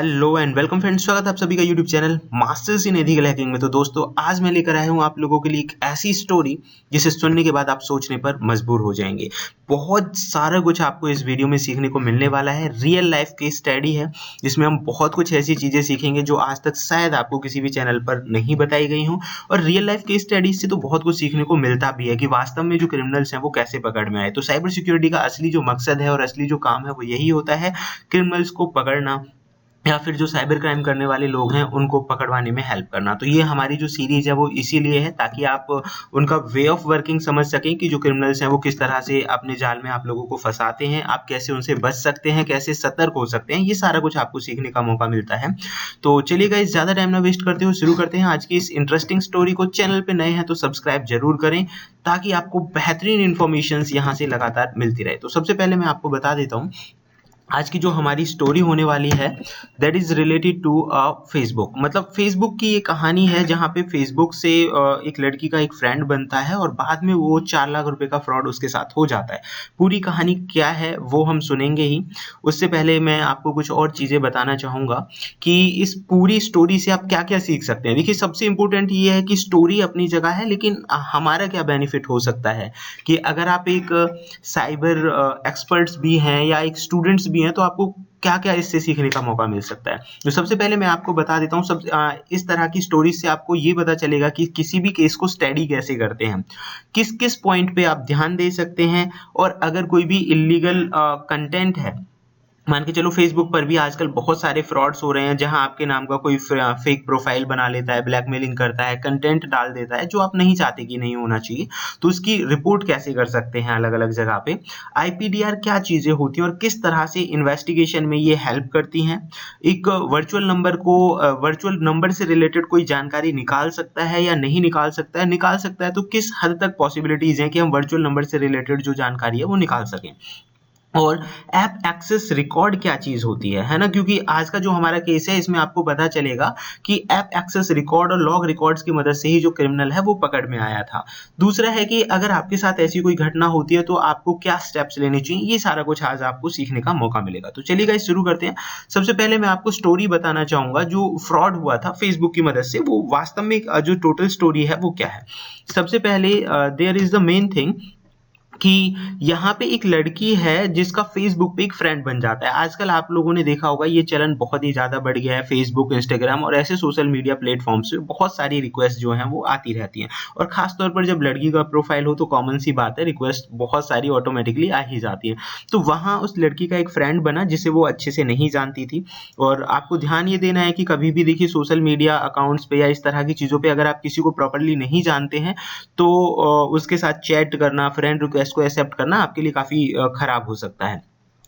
Hello and welcome friends, स्वागत है आप सभी का YouTube channel masters in ethical hacking में। तो दोस्तों, आज मैं लेकर आया हूँ आप लोगों के लिए एक ऐसी स्टोरी जिसे सुनने के बाद आप सोचने पर मजबूर हो जाएंगे। बहुत सारा कुछ आपको इस वीडियो में सीखने को मिलने वाला है। रियल लाइफ केस स्टडी है जिसमें हम बहुत कुछ ऐसी चीजें सीखेंगे जो आज तक शायद आपको किसी भी चैनल पर नहीं बताई गई हों। और रियल लाइफ केस स्टडी से तो बहुत कुछ सीखने को मिलता भी है कि वास्तव में जो क्रिमिनल्स हैं वो कैसे पकड़ में आए। तो साइबर सिक्योरिटी का असली जो मकसद है और असली जो काम है वो यही होता है, क्रिमिनल्स को पकड़ना या फिर जो साइबर क्राइम करने वाले लोग हैं उनको पकड़वाने में हेल्प करना। तो ये हमारी जो सीरीज है वो इसीलिए है ताकि आप उनका वे ऑफ वर्किंग समझ सकें कि जो क्रिमिनल्स हैं वो किस तरह से अपने जाल में आप लोगों को फंसाते हैं, आप कैसे उनसे बच सकते हैं, कैसे सतर्क हो सकते हैं। ये सारा कुछ आपको सीखने का मौका मिलता है। तो चलिए गाइस, ज़्यादा टाइम ना वेस्ट करते हुए शुरू करते हैं आज की इस इंटरेस्टिंग स्टोरी को। चैनल पे नए हैं तो सब्सक्राइब जरूर करें ताकि आपको बेहतरीन इन्फॉर्मेशन यहाँ से लगातार मिलती रहे। तो सबसे पहले मैं आपको बता देता हूँ आज की जो हमारी स्टोरी होने वाली है that is related to Facebook. मतलब फेसबुक की ये कहानी है जहाँ पे फेसबुक से एक लड़की का एक फ्रेंड बनता है और बाद में वो 4 लाख रुपए का फ्रॉड उसके साथ हो जाता है। पूरी कहानी क्या है वो हम सुनेंगे ही। उससे पहले मैं आपको कुछ और चीज़ें बताना चाहूँगा कि इस पूरी स्टोरी से आप क्या क्या सीख सकते हैं। देखिए, सबसे इम्पोर्टेंट ये है कि स्टोरी अपनी जगह है, लेकिन हमारा क्या बेनिफिट हो सकता है कि अगर आप एक साइबर एक्सपर्ट्स भी हैं या एक स्टूडेंट्स भी हैं तो आपको क्या क्या इससे सीखने का मौका मिल सकता है। तो सबसे पहले मैं आपको बता देता हूँ, इस तरह की स्टोरी से आपको ये पता चलेगा कि किसी भी केस को स्टडी कैसे करते हैं, किस किस पॉइंट पे आप ध्यान दे सकते हैं। और अगर कोई भी इलीगल कंटेंट है, मान के चलो फेसबुक पर भी आजकल बहुत सारे फ्रॉड्स हो रहे हैं जहां आपके नाम का कोई फेक प्रोफाइल बना लेता है, ब्लैकमेलिंग करता है, कंटेंट डाल देता है जो आप नहीं चाहते कि नहीं होना चाहिए। तो उसकी रिपोर्ट कैसे कर सकते हैं अलग अलग जगह पे, आईपीडीआर क्या चीजें होती हैं और किस तरह से इन्वेस्टिगेशन में ये हेल्प करती हैं। एक वर्चुअल नंबर से रिलेटेड कोई जानकारी निकाल सकता है या नहीं निकाल सकता है, निकाल सकता है तो किस हद तक पॉसिबिलिटीज हैं कि हम वर्चुअल नंबर से रिलेटेड जो जानकारी है वो निकाल सकें। और ऐप एक्सेस रिकॉर्ड क्या चीज होती है ना, क्योंकि आज का जो हमारा केस है इसमें आपको पता चलेगा कि ऐप एक्सेस रिकॉर्ड और लॉग रिकॉर्ड्स की मदद से ही जो क्रिमिनल है वो पकड़ में आया था। दूसरा है कि अगर आपके साथ ऐसी कोई घटना होती है तो आपको क्या स्टेप्स लेने चाहिए। ये सारा कुछ आज आपको सीखने का मौका मिलेगा। तो चलिए गाइस, शुरू करते हैं। सबसे पहले मैं आपको स्टोरी बताना चाहूंगा जो फ्रॉड हुआ था फेसबुक की मदद से, वो वास्तव में जो टोटल स्टोरी है वो क्या है। सबसे पहले there is the main thing कि यहाँ पे एक लड़की है जिसका फेसबुक पे एक फ्रेंड बन जाता है। आजकल आप लोगों ने देखा होगा ये चलन बहुत ही ज्यादा बढ़ गया है। फेसबुक, इंस्टाग्राम और ऐसे सोशल मीडिया प्लेटफॉर्म से बहुत सारी रिक्वेस्ट जो हैं वो आती रहती हैं। और खास तौर पर जब लड़की का प्रोफाइल हो तो कॉमन सी बात है, रिक्वेस्ट बहुत सारी ऑटोमेटिकली आ ही जाती है। तो वहाँ उस लड़की का एक फ्रेंड बना जिसे वो अच्छे से नहीं जानती थी। और आपको ध्यान ये देना है कि कभी भी देखिए सोशल मीडिया अकाउंट्स पे या इस तरह की चीजों पे अगर आप किसी को प्रॉपरली नहीं जानते हैं तो उसके साथ चैट करना, फ्रेंड रिक्वेस्ट को एक्सेप्ट करना आपके लिए काफी खराब हो सकता है,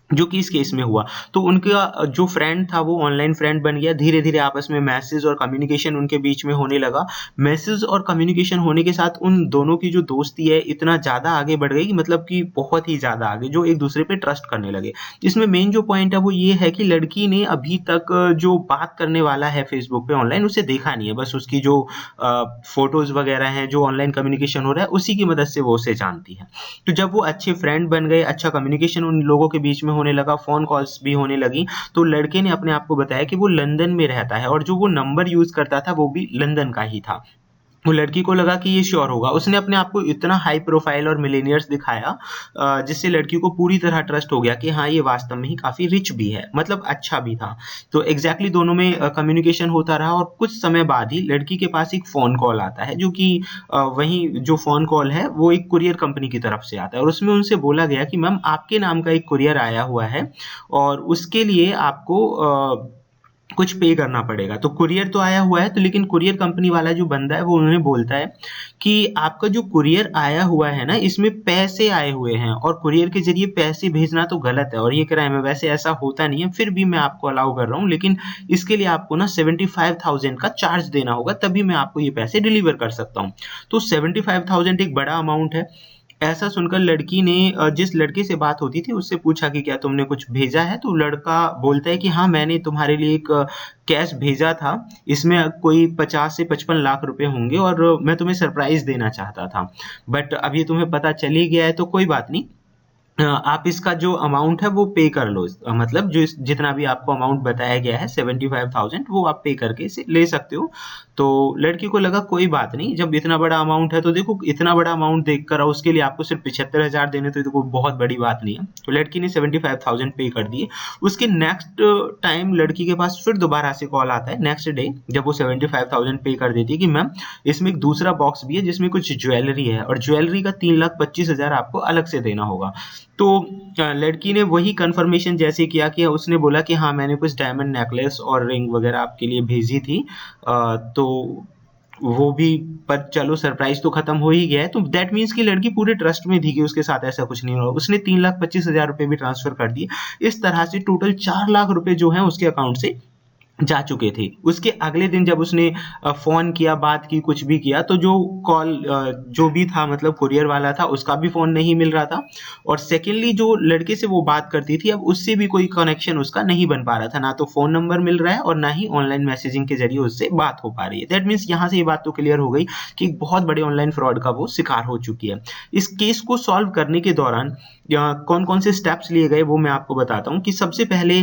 जो कि इस केस में हुआ। तो उनका जो फ्रेंड था वो ऑनलाइन फ्रेंड बन गया। धीरे धीरे आपस में मैसेज और कम्युनिकेशन उनके बीच में होने लगा। मैसेज और कम्युनिकेशन होने के साथ उन दोनों की जो दोस्ती है इतना ज्यादा आगे बढ़ गई, मतलब कि बहुत ही ज्यादा आगे, जो एक दूसरे पे ट्रस्ट करने लगे। इसमें मेन जो पॉइंट है वो ये है कि लड़की ने अभी तक जो बात करने वाला है फेसबुक पे ऑनलाइन उसे देखा नहीं है। बस उसकी जो फोटोज वगैरह हैं, जो ऑनलाइन कम्युनिकेशन हो रहा है उसी की मदद से वो उसे जानती है। तो जब वो अच्छे फ्रेंड बन गए, अच्छा कम्युनिकेशन उन लोगों के बीच में होने लगा, फोन कॉल्स भी होने लगी, तो लड़के ने अपने आप को बताया कि वो लंदन में रहता है और जो वो नंबर यूज करता था वो भी लंदन का ही था। वो लड़की को लगा कि ये श्योर होगा। उसने अपने आप को इतना हाई प्रोफाइल और मिलेनियर्स दिखाया जिससे लड़की को पूरी तरह ट्रस्ट हो गया कि हाँ, ये वास्तव में ही काफी रिच भी है, मतलब अच्छा भी था। तो एग्जैक्टली दोनों में कम्युनिकेशन होता रहा और कुछ समय बाद ही लड़की के पास एक फोन कॉल आता है, जो कि वही जो फोन कॉल है वो एक कुरियर कंपनी की तरफ से आता है। और उसमें उनसे बोला गया कि मैम, आपके नाम का एक कुरियर आया हुआ है और उसके लिए आपको कुछ पे करना पड़ेगा। तो कुरियर तो आया हुआ है, तो लेकिन कुरियर कंपनी वाला जो बंदा है वो उन्हें बोलता है कि आपका जो कुरियर आया हुआ है ना, इसमें पैसे आए हुए हैं और कुरियर के जरिए पैसे भेजना तो गलत है और ये क्राइम है। वैसे ऐसा होता नहीं है, फिर भी मैं आपको अलाउ कर रहा हूँ, लेकिन इसके लिए आपको ना 75,000 का चार्ज देना होगा, तभी मैं आपको ये पैसे डिलीवर कर सकता हूँ। तो 75,000 एक बड़ा अमाउंट है। ऐसा सुनकर लड़की ने जिस लड़के से बात होती थी उससे पूछा कि क्या तुमने कुछ भेजा है। तो लड़का बोलता है कि हाँ, मैंने तुम्हारे लिए एक कैश भेजा था, इसमें कोई 50 से 55 लाख रुपए होंगे और मैं तुम्हें सरप्राइज देना चाहता था, बट अब ये तुम्हें पता चल ही गया है तो कोई बात नहीं, आप इसका जो अमाउंट है वो पे कर लो, मतलब जो जितना भी आपको अमाउंट बताया गया है 75,000 वो आप पे करके इसे ले सकते हो। तो लड़की को लगा कोई बात नहीं, जब इतना बड़ा अमाउंट है तो देखो इतना बड़ा अमाउंट देखकर उसके लिए आपको सिर्फ 75,000 देने तो कोई बहुत बड़ी बात नहीं है। तो लड़की ने 75,000 पे कर दिए। उसके नेक्स्ट टाइम लड़की के पास फिर दोबारा से कॉल आता है नेक्स्ट डे, जब वो 75,000 पे कर देती है कि मैम इसमें एक दूसरा बॉक्स भी है जिसमें कुछ ज्वेलरी है और ज्वेलरी का 3,25,000 आपको अलग से देना होगा। तो लड़की ने वही कंफर्मेशन जैसे किया कि उसने बोला कि हाँ मैंने कुछ डायमंड नेकलेस और रिंग वगैरह आपके लिए भेजी थी, तो वो भी, पर चलो सरप्राइज तो खत्म हो ही गया है। तो दैट मीन्स कि लड़की पूरे ट्रस्ट में थी कि उसके साथ ऐसा कुछ नहीं होगा। उसने 3,25,000 रुपए भी ट्रांसफर कर दिए। इस तरह से टोटल 4 लाख रुपए जो है उसके अकाउंट से जा चुके थे। उसके अगले दिन जब उसने फ़ोन किया, बात की, कुछ भी किया, तो जो कॉल जो भी था मतलब कुरियर वाला था उसका भी फ़ोन नहीं मिल रहा था, और सेकेंडली जो लड़के से वो बात करती थी अब उससे भी कोई कनेक्शन उसका नहीं बन पा रहा था। ना तो फ़ोन नंबर मिल रहा है और ना ही ऑनलाइन मैसेजिंग के ज़रिए उससे बात हो पा रही है। दैट मीन्स यहाँ से ये बात तो क्लियर हो गई कि एक बहुत बड़े ऑनलाइन फ्रॉड का वो शिकार हो चुकी है। इस केस को सॉल्व करने के दौरान कौन-कौन से स्टेप्स लिए गए वो मैं आपको बताता हूँ कि सबसे पहले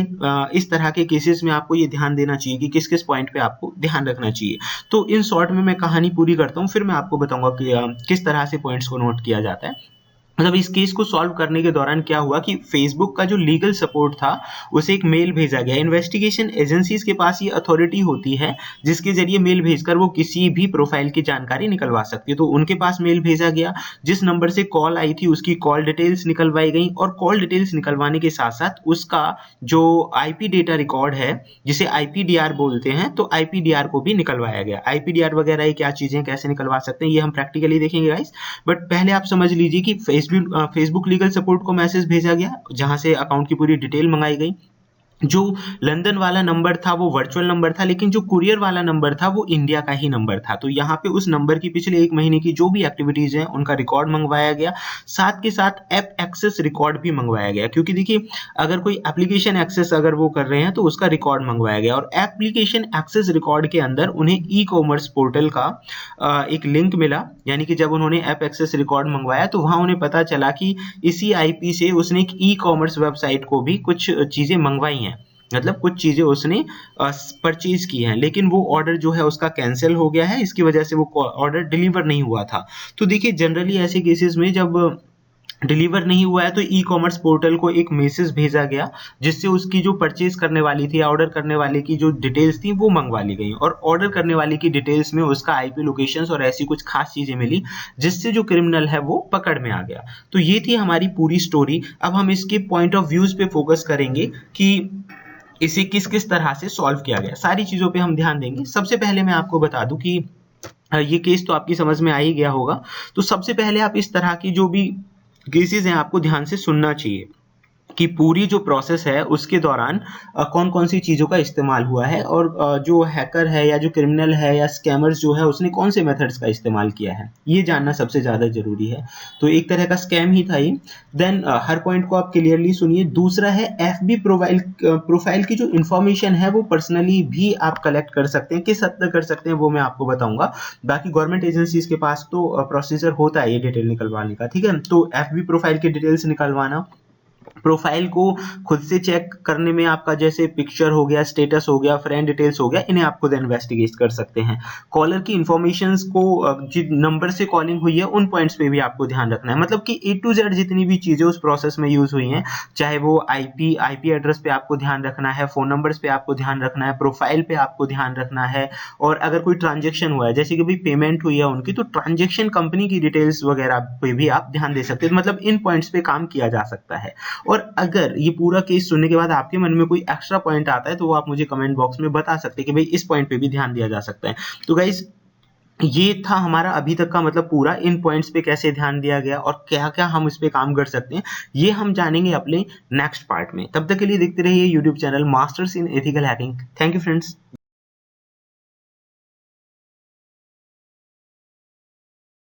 इस तरह के केसेस में आपको ये ध्यान देना चाहिए कि किस-किस पॉइंट पे आपको ध्यान रखना चाहिए। तो इन शॉर्ट में मैं कहानी पूरी करता हूँ, फिर मैं आपको बताऊँगा कि किस तरह से पॉइंट्स को नोट किया जाता है। मतलब इस केस को सॉल्व करने के दौरान क्या हुआ कि फेसबुक का जो लीगल सपोर्ट था उसे एक मेल भेजा गया। इन्वेस्टिगेशन एजेंसीज के पास ये अथॉरिटी होती है जिसके जरिए मेल भेजकर वो किसी भी प्रोफाइल की जानकारी निकलवा सकती है। तो उनके पास मेल भेजा गया, जिस नंबर से कॉल आई थी उसकी कॉल डिटेल्स निकलवाई गई, और कॉल डिटेल्स निकलवाने के साथ साथ उसका जो आईपी डेटा रिकॉर्ड है जिसे आईपीडीआर बोलते हैं, तो आईपीडीआर को भी निकलवाया गया। आईपीडीआर वगैरह ये क्या चीजें कैसे निकलवा सकते हैं ये हम प्रैक्टिकली देखेंगे गाइस, बट पहले आप समझ लीजिए कि फेसबुक लीगल सपोर्ट को मैसेज भेजा गया जहां से अकाउंट की पूरी डिटेल मंगाई गई। जो लंदन वाला नंबर था वो वर्चुअल नंबर था, लेकिन जो कुरियर वाला नंबर था वो इंडिया का ही नंबर था। तो यहाँ पे उस नंबर की पिछले 1 महीने की जो भी एक्टिविटीज हैं उनका रिकॉर्ड मंगवाया गया, साथ के साथ ऐप एक्सेस रिकॉर्ड भी मंगवाया गया, क्योंकि देखिए अगर कोई एप्लीकेशन एक्सेस अगर वो कर रहे हैं तो उसका रिकॉर्ड मंगवाया गया। और एप्लीकेशन एक्सेस रिकॉर्ड के अंदर उन्हें ई कॉमर्स पोर्टल का एक लिंक मिला, यानी कि जब उन्होंने ऐप एक्सेस रिकॉर्ड मंगवाया तो वहां उन्हें पता चला कि इसी आईपी से उसने एक ई कॉमर्स वेबसाइट को भी कुछ चीजें मंगवाई हैं, मतलब कुछ चीजें उसने परचेज की हैं, लेकिन वो ऑर्डर जो है उसका कैंसिल हो गया है। इसकी वजह से वो ऑर्डर डिलीवर नहीं हुआ था। तो देखिए जनरली ऐसे केसेस में जब डिलीवर नहीं हुआ है तो ई कॉमर्स पोर्टल को एक मैसेज भेजा गया जिससे उसकी जो परचेज करने वाली थी, ऑर्डर करने वाले की जो डिटेल्स थी वो मंगवा ली गई, और ऑर्डर करने वाले की डिटेल्स में उसका आईपी लोकेशंस और ऐसी कुछ खास चीजें मिली जिससे जो क्रिमिनल है वो पकड़ में आ गया। तो ये थी हमारी पूरी स्टोरी। अब हम इसके पॉइंट ऑफ व्यूज पे फोकस करेंगे कि इसे किस किस तरह से सॉल्व किया गया, सारी चीजों पे हम ध्यान देंगे। सबसे पहले मैं आपको बता दूं कि ये केस तो आपकी समझ में आ ही गया होगा। तो सबसे पहले आप इस तरह की जो भी केसेस हैं आपको ध्यान से सुनना चाहिए कि पूरी जो प्रोसेस है उसके दौरान कौन-कौन सी चीज़ों का इस्तेमाल हुआ है, और जो हैकर है या जो क्रिमिनल है या स्कैमर्स जो है उसने कौन से मेथड्स का इस्तेमाल किया है, ये जानना सबसे ज़्यादा ज़रूरी है। तो एक तरह का स्कैम ही था ये। देन हर पॉइंट को आप क्लियरली सुनिए। दूसरा है एफबी प्रोफाइल की जो इन्फॉर्मेशन है वो पर्सनली भी आप कलेक्ट कर सकते हैं। किस हद तक कर सकते हैं वो मैं आपको बताऊँगा। बाकी गवर्नमेंट एजेंसीज के पास तो प्रोसीजर होता है ये डिटेल निकलवाने का, ठीक है? तो एफबी प्रोफाइल की डिटेल्स निकलवाना, प्रोफाइल को खुद से चेक करने में आपका जैसे पिक्चर हो गया, स्टेटस हो गया, फ्रेंड डिटेल्स हो गया, इन्हें आप खुद इन्वेस्टिगेट कर सकते हैं। कॉलर की इंफॉर्मेशंस को जिन नंबर से कॉलिंग हुई है उन पॉइंट्स पे भी आपको ध्यान रखना है, मतलब कि ए टू जेड जितनी भी चीजें उस प्रोसेस में यूज हुई हैं, चाहे वो आईपी एड्रेस पे आपको ध्यान रखना है, फोन नंबर्स पे आपको ध्यान रखना है, प्रोफाइल पे आपको ध्यान रखना है, और अगर कोई ट्रांजेक्शन हुआ है जैसे कि भाई पेमेंट हुई है उनकी, तो ट्रांजेक्शन कंपनी की डिटेल्स वगैरह पे भी आप ध्यान दे सकते हैं। मतलब इन पॉइंट्स पे काम किया जा सकता है। और अगर ये पूरा केस सुनने के बाद आपके मन में कोई एक्स्ट्रा पॉइंट आता है तो वो आप मुझे कमेंट बॉक्स में बता सकते हैं कि भाई इस पॉइंट पे भी ध्यान दिया जा सकता है। तो गाइस ये था हमारा अभी तक का मतलब पूरा, इन पॉइंट्स पे कैसे ध्यान दिया गया और क्या-क्या हम इस पे काम कर सकते हैं, ये हम जानेंगे अपने नेक्स्ट पार्ट में। तब तक के लिए देखते रहिए YouTube channel masters in ethical hacking. Thank you friends.